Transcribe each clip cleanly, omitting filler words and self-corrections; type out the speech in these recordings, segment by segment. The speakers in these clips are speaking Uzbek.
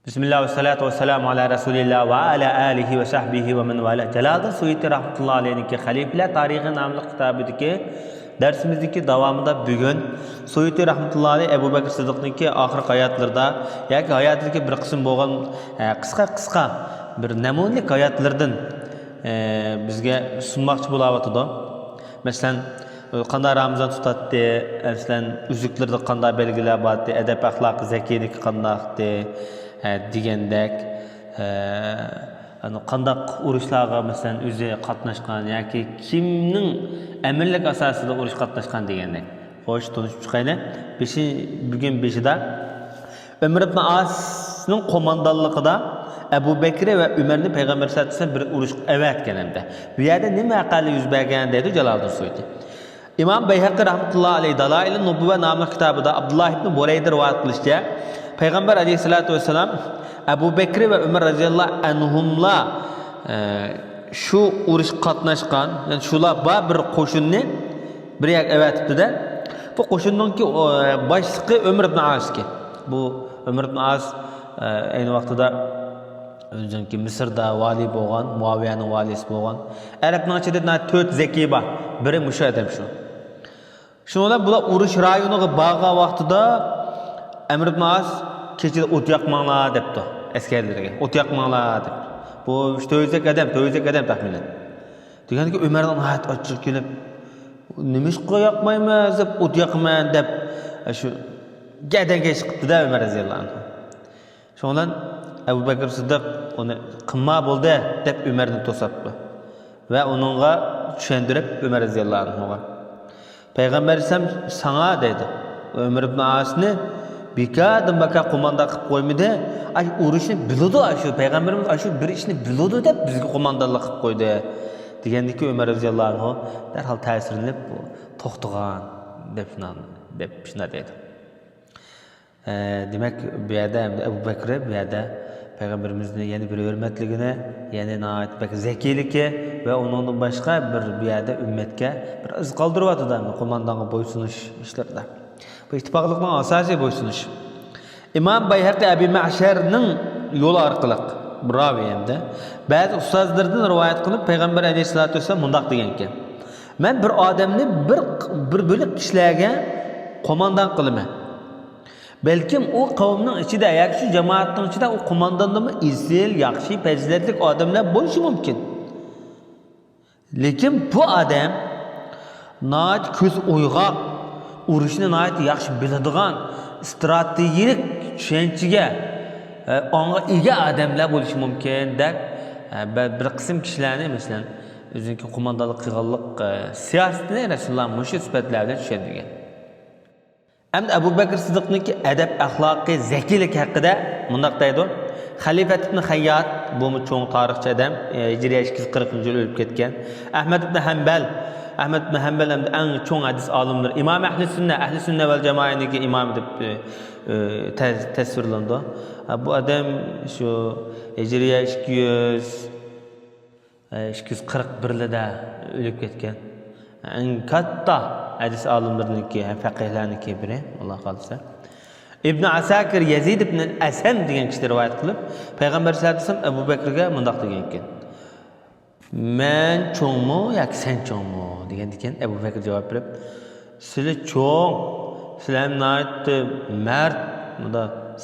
Bismillah ve salatu ve selamu ala Resulillah ve ala alihi ve sahbihi ve men vala. Jalal Suyuti rahmetullahi aleyhinki Halifeler Tarihi namlı kitabideki dersimizdeki davamında bugün Suyuti rahmetullahi aleyhi Ebu Bekir Sıddık'nınki ahir hayatlarda yoki hayatidagi bir qism bo'lgan qisqa bir namunalik hayatlardan bizga sunmoqchi bo'layotdi. Masalan, qanday Ramazon tutatdi, masalan, uzuklarda qanday belgilar bordi, adab axloqi zakiyligi qandaqdi degandek, qandaq urushlarga masalan o'zi qatnashgan yoki kimning amirlik asosida urush qatnashgan degandek. Xo'sh, tunishib chiqaylik. Bugun 5-da Ömer ibn As'ning qo'mondonligida Abu Bakr va Umarni payg'ambar sollallohu alayhi vasallam bir urush avatganida. Bu yerda nima aqalli yuz bergan deydi Jaloliddin Suyuti. İmam Beyhaqi rahmetullahi aleyhi Dalail-i Nubuve namlı kitabında Abdullah ibn Bureyde rivayet kılışça Peygamber aleyhissalatu vesselam Ebu Bekir ve Ömer radıyallahu anhumla şu uruş katnaşkan, yani şular bir koşunni bir yak evetipti de bu koşununki başlığı Ömer ibn As ki. Bu Ömer ibn As aynı vaxtıda önceki Mısır'da vali boğan, Muaviye'nin valisi boğan. Arap'ın içinde 4 zeki var. Biri müşah edem şu. Şunlar bular uruş rayoniga bargan vaqtida Amr ibn As kechida o't yoqmanglar debdi askarlarga. O't yoqmanglar deb. Bu 400 odam taxminan. Deganki Umardan hayat ochib kelib, nima ish qo'yaqmaymiz deb o't yoqman deb shu gadanga chiqibdi-da Umar roziyallohu anhu. Shundan Abu Bakr Siddiq uni qimma bo'ldi deb Umarni to'satdi va uningga tushuntirib Umar roziyallohu anhuga Peygamber ise sana dedi. Ömer ibn As'ni bikadan baka komanda qilib qo'ymadi. Ay urushni biladi shu Peygamberimiz shu bir ishni biladi deb bizga qo'mondonlik qilib qo'ydi. Degandiki Ömer roziyallohu anhu darhol ta'sirlanib to'xtagan deb shuna dedi. Demak bu yerda Abu Bakr bu yerda Peygamberimizni yana bir hurmatligini, yana nəhayət bak zekiyligi ve ondan başqa bir yerda ümmetga bir iz qoldiryapti qo'mondonga bo'ysunish ishlarida. Bu ittifoqlikning asosiy bo'ysunish. İmam Bayhaqi Abi Ma'sharning yo'li orqali raviyanda ba'zi ustozlardan rivoyat qilib Payg'ambar alayhisolatu vasallam mundaq degan ekan. Men bir odamni bir bo'lib ishlarga qo'mondon qilaman. Belkim o kavmning ichida yoki shu jamoatning ichida o qo'mondonmi izil, yaxshi, fazilatli odamlar bo'lishi mumkin. Lekin bu odam nəhayət ko'z o'yg'oq, urushni nəhayət yaxshi biladigan, strategik tushunchaga onga ega odamlar bo'lishi mumkin deb bir qism kishilarni masalan o'zining qo'mondonlik qilganlik siyosatini Rasululloh mushu sifatlardan tushuntirgan. Hem Ebu Bekir Sıddık'nınki edep, ahlaki, zekilik hakkında mundaq deydi. Halifet ibn Hayyat, bu mu çoğun tarihçi adam, Hicriye 240 yıl ölüp ketken. Ahmet ibn Hanbel hem de en çoğun hadis alımdır. İmam Ehli Sünne vel Cemaat'niki imam edip tesvirlendi. Bu adam şu Hicriye 241'de ölüp ketken. En katta hadis alimleriniki, faqihlarniki biri, Allah qalsa. İbn Asakir Yazid ibn Asam degan kishi rivoyat qilib, Payg'ambar sollallohu alayhi vasallam Abu Bakrga mundaq degan ekan. Men cho'ngmi yoki sen cho'ngmi degan ekan. Abu Bakr javob berib, sizlar cho'ng, sizlar naytdi mard, bunda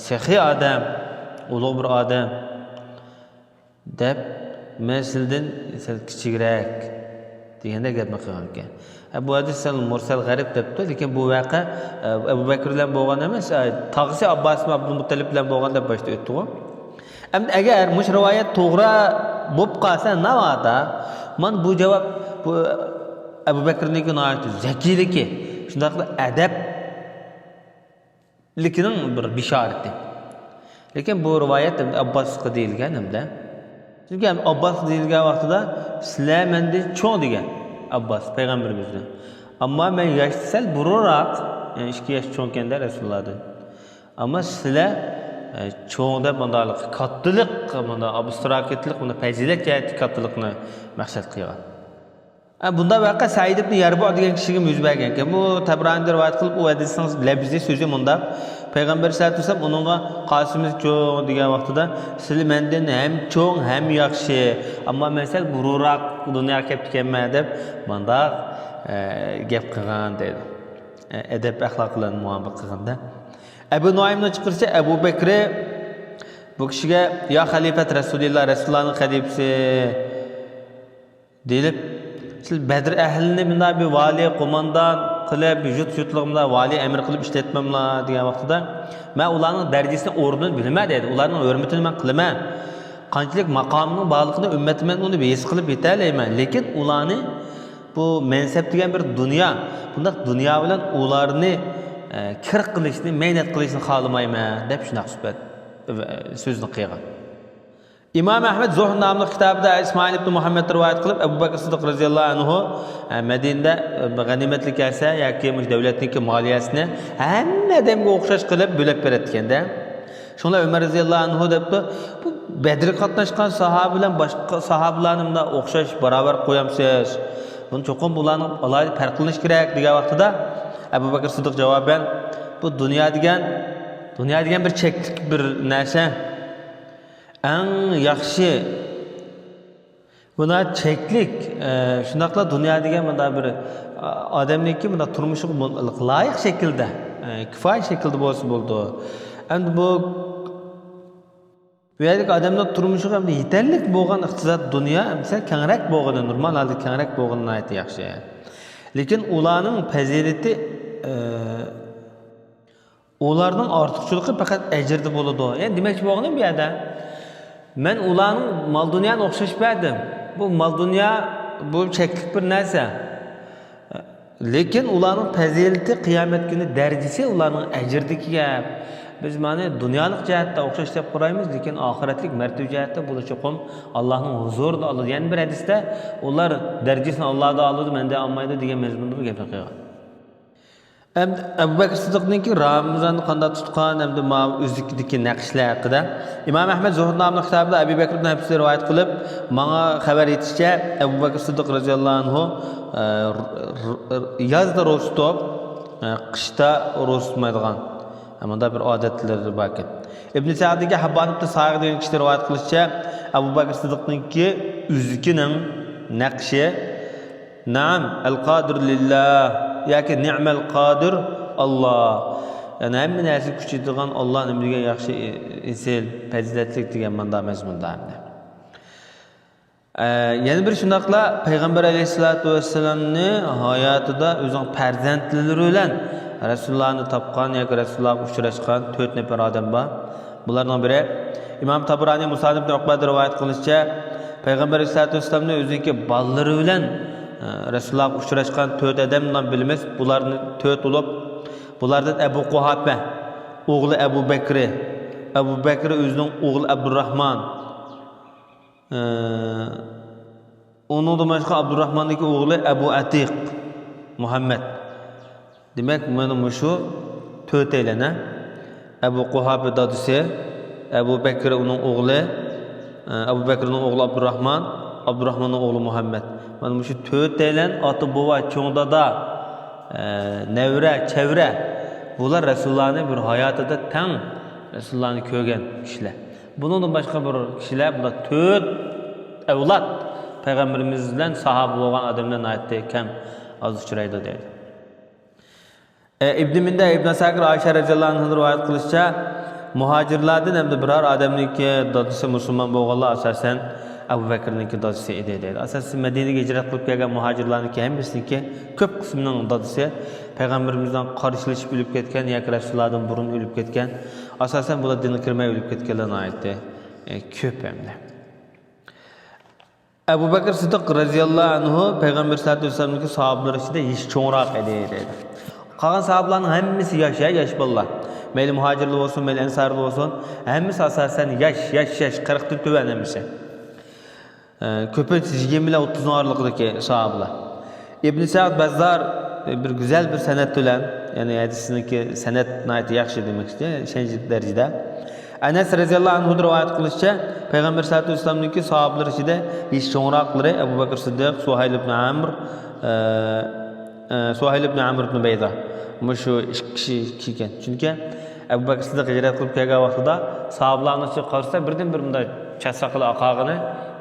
saxiy odam, ulug' bir odam deb men sizdan kichikroq deganda gapni qilgan ekan. Bu hadis mursal g'arib debdi, lekin bu vaqa Abu Bakr bilan bo'lgan emas, tog'isi Abbos ibn Abdul Muttalib bilan bo'lgan deb boshda o'tdi-ku. Endi agar mush rivoyat to'g'ri bo'lib qolsa, navada men bu javob bu Abu Bakrning zakiyligi, shunday qilib adablikning bir bishorati. Lekin bu rivoyat Abbosga deyilgan hamda. Chunki Abbos deyilgan vaqtida sizlar menda cho'ng degan Abbos payg'ambarimizdan. Ammo men yoshda sal burunroq, yani 2 yosh cho'ngkanda Rasulullohdan. Ammo sizlar cho'ngda bundalik kattalik, bunda abstrakitlik, bunda fazilat jihati kattalikni maqsad qilgan. Bunda vaqa Said ibn Yarbu degan kishiga yuz bergan ekan. Bu Tabrani rivoyat qilib, u hadisning labzi so'zi bunda Peygamber sallallahu aleyhi ve sellem onunla Qasimiz çoğ degan vaqtida siz menden hem çoğ hem yaxshi, amma mesel bururoq dunyoga kelib kelman deb manda gap qilgan dedi. Edep axloq bilan muomala qilganda. Abu Nuaymdan chiqirsa Abu Bakr bu kishiga ya xalifat Rasulullohning xalifasi deyilib, siz Badr ahlini bunday bir vali qo'mondan qilib, yut-yutligimda vali amr qilib ishlatmamlar degan vaqtida men ularning darajasini o'rnini bilmayman dedi. Ularning hurmatini men qilaman. Qanchalik maqomining borligini ummatim men uni his qilib yetalayman. Lekin ularni bu mansab degan bir dunyo, bundaq dunyo bilan ularni kir qilishni, mehnat qilishni xohlamayman deb shunaqa suhbat so'zni qilgan. İmam Ahmed Zuhd namlı kitabida İsmail ibn Muhammed rivayet qilib, Abu Bakr Siddiq radhiyallohu anhu Madinada g'animatlik kelsa yoki davlatning moliyasini hamma odamga o'xshash qilib bo'lib berayotganda, shunlar Umar radhiyallohu anhu debdi, bu Badr qatnashgan sahoba bilan boshqa sahobalarni o'xshash barobar qo'yamsiz. Buni cho'qim bularni alohida farq qilish kerak degan vaqtida Abu Bakr Siddiq javoban, bu dunyo degan bir cheklik bir narsa. En yaxshi buna cheklik shunaqla dunyo degan bunda bir odamniki bunda turmushi loyiq shaklda, kifoya shaklda bo'lsa bo'ldi. Endi bu yerlik odamning turmushi ham yetarlik bo'lgan iqtisod dunyo, misol kengroq bo'lgani, normal holda kengroq bo'lgani aytdi yaxshi. Lekin ularning fazilati ularning ortiqchiligi faqat ajrda bo'ladi. Endi demoqchi bo'lganim bu yerda men ularning mal dunyoni o'xshashmadim. Bu mal dunyo bu cheklik bir narsa. Lekin ularning fazilati qiyomat kuni darajasi ularning ajrdagi gap. Biz mana dunyolik jihatda o'xshash deb qaraymiz, lekin oxiratlik martaba jihatda bu cho'qim Allohning huzurida oladi. Ya'ni bir hadisda ular darajasini Allohda oladi, menda olmaydi degan mazmunda bir gap qilgan. Abu Bakr Siddiqninki Ramazonni qanday tutgan hamda o'zlikdagi naqshlar haqida Imom Ahmad Zuhd nomli kitobida Abu Bakr ibn Habs rivoyat qilib, menga xabar etishicha Abu Bakr Siddiq radhiyallohu anhu yozda ro'za tutib, qishda ro'za tutmaydigan. Amanda bir odatlari bor ekan. Ibn Sa'dga Habban ibn Sa'id degan kishi rivoyat qilishicha Abu Bakr Siddiqninki o'zining naqshi Naam al-Qadir lillah yoki ni'mal qodir Allah. Yani hamma narsa kuchaydigan Alloh nima degan yaxshi esil, fazilatli degan manda mazmunda. Yana bir shunaqla Payg'ambar alayhisolatu vassalamni hayotida o'zining farzandlari bilan Rasulullohni topgan yoki Rasulullohga uchrashgan 4 nafar odam bor. Bularning biri Imom Tabroniy Musa ibn Uqbada rivoyat qilishicha Payg'ambar alayhisolatu vassalamni o'zining bolalari bilan Rasulullah uchrashgan 4 odamdan bilamiz. Bularni 4 bo'lib, bulardan Abu Quhafa, o'g'li Abu Bakr, Abu Bakr o'zining o'g'li Abdurrahman, onun başqa Abdurrahman'daki oğlu Abu Atiq Muhammed. Demek mana şu 4 eylene. Abu Quhafa dadısı, Abu Bakr onun oğlu, Abu Bakr'ın oğlu Abdurrahman, Abdurrahman'ın oğlu Muhammed. Mana şu 4 eylen atı baba çoğunda da nevre, çevre. Bunlar Resulullah'ın bir hayatında tam Resulullah'ını kögen kişiler. Bunun başka bir kişiler, bu da 4 evlat Peygamberimizden sahabe olan adamların ayette kem az uçuraydı dedi. İbn Minde, İbn Sakir, Ayşe radhiyallahu anh'ın rivayet kılışça muhacirlerden hem de birer adamın ki dadısı Müslüman boğalı asasen Abu Bakır'ın ki dadısı idi dedi. Asasen Medine'ye hicret kılıp gelgen muhacirlerin ki hem birisinin ki köp kısmının dadısı Peygamberimizden karşılaşıp ölüp ketken ya ki Resulullah'dan burun ölüp ketken asasen bu da dini kırmaya ölüp ketkenlerine aitti. Köp hem de. Abu Bakr Siddiq radhiyallahu anhu Peygamber sallallahu aleyhi ve sellem'deki sahabeleri içinde hiç çoğurak edeydi. Kalan sahabların hemmisi yaş balla. Meyli muhacirli olsun, meyli ensarlı olsun. Hemmisi asasen yaş 40'lı tüven hemmisi. Köpün 20 ile 30'un ağırlıkdaki sahabeler. İbn Sa'd Bazzar bir güzel bir senet ölen, yani hadisindeki senet nayeti yakşı demek istiyor, şencik derecede. Enes radhiyallahu anhu rivayet kılışça Peygamber sallallahu aleyhi ve sellem'deki sahabeler içinde hiç çoğunrakları Ebu Bakr Siddiq, Suhayl ibn Amr ibn Beyda. Bu şu kişi iken. Çünkü Ebu Bekir Sıddık hicret kılıp kelgen vaqtida sahabalarning ichiga qarasa birden bir bunday chasaqili aqagini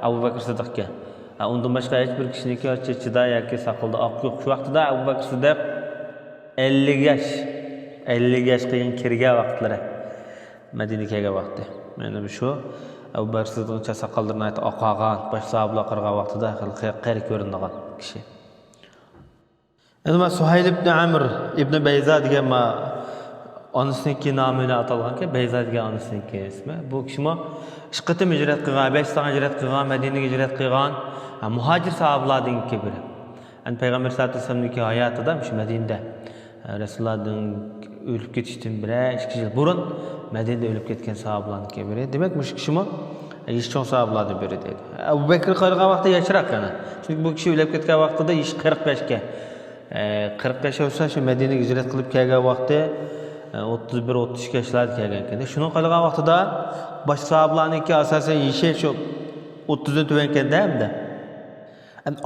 Ebu Bekir Sıddık'ga. Undan başka hiçbir kişiniki çeçida yoki saqilda oq yo'q. Shu vaqtida Ebu Bekir Sıddık 50 yoshga kirgan vaqtlari Madinaga kelgan vaqti. Mana bu shu Ebu Bekir Sıddık'ın chasaqildirini aytib oqagan, boshqa sahabalar qirgan vaqtida qari ko'rinadigan kishi. Endi Suhayl ibn Amr ibn Bayza degan onasininki nomini atalganki, Bayza degan onasininki ismi. Bu kishi ish qitim hijrat qilgan, Beystonga hijrat qilgan, Madinaga hijrat qilgan muhojir sahabalardan biri. Yani Peygamber sallallohu alayhi vasallamning hayotida shu Madinada Rasulullohning o'lib ketishdan 1-2 yil burun Madinada o'lib ketgan sahabalarning biri. Demak, shu kishi ish cho'ng sahabalardan biri deydi. Abu Bakr qilgan vaqtda yoshroq yana. Chunki bu kishi o'lib ketgan vaqtida ish 40 yoshga 40 yosh bo'lsa, shu Madinaga hijrat qilib kelgan vaqti 31-32 yoshlarda kelgan ekan. Shuni qilgan vaqtida boshqa sahabalarningki asosan ishi shu 30 dan tuvan ekanda hamda.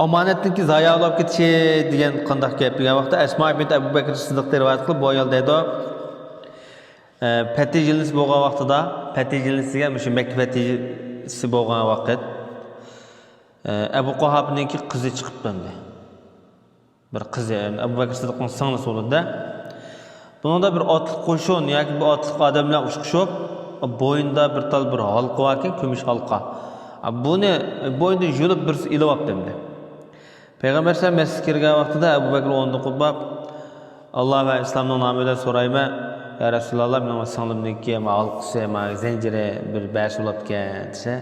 Omonatniki zoya olib ketishi degan qanday gap degan vaqtda Asma bint Abu Bakr Siddiq rivoyat qilib bu ayol deydi. Fatih jilisi bo'lgan vaqtida, Fatih jilisiga shu Makka fatihisi bo'lgan vaqt Abu Quhofningki qizi chiqib qoldi. Bir qizi Abu Bakr Siddiqning singlisi bo'ldi. Bunda bir otliq qo'shin yoki bir otliq odamlar ushqishib, bo'yinda bir tal bir halqa bor ekan, kumush halqa. Buni bo'yinda yulib birsi ilib olibdi. Peygamber sallallahu alayhi vasallam kirgan vaqtida Abu Bakr o'rnida qilib, Alloh va islomning nomidan so'rayman, ya Rasululloh, mening singlimniki halqasi, zanjiri bir bash bo'libgan desa,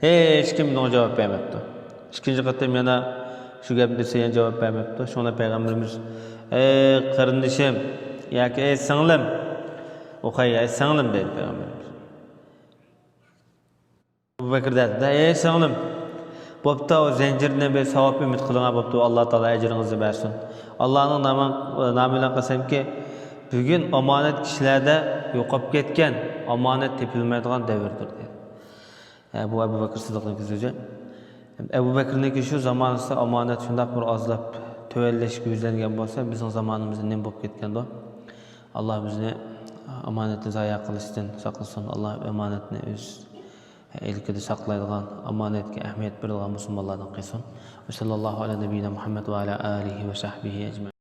hech kim bunga javob bermabdi. Ikkinchi qatam yana shu gapni desa ham javob bermabdi. Shunda payg'ambarimiz, "Ey qarindishim, yoki ey singlim, o'qay, ey singlim" dedi payg'ambarimiz. Abu Bakr dedi, "Ey singlim, bo'pti, o zanjirni bir savob umid qilingan bo'pti, Alloh taolo ajringizni bersin. Allohning nomidan qasamki, bugun omonat kishilarda yo'qolib ketgan, omonat tepilmaydigan davrdir" dedi. Bu Abu Bakr Siddiqning so'zi. Abu Bakrniki shu zamonida omonat shunday bir ozlab tövellashga yuzlangan bo'lsa, bizning zamonimizda nima bo'lib ketganda, Alloh bizni omonatni zoya qilishdan saqlasin. Alloh omonatni o'z ilkida saqlaydigan, omonatga ahamiyat beradigan musulmonlardan qilsin. Va sallallohu ala nabiyina Muhammad va ala alihi va sahbihi ajma'in.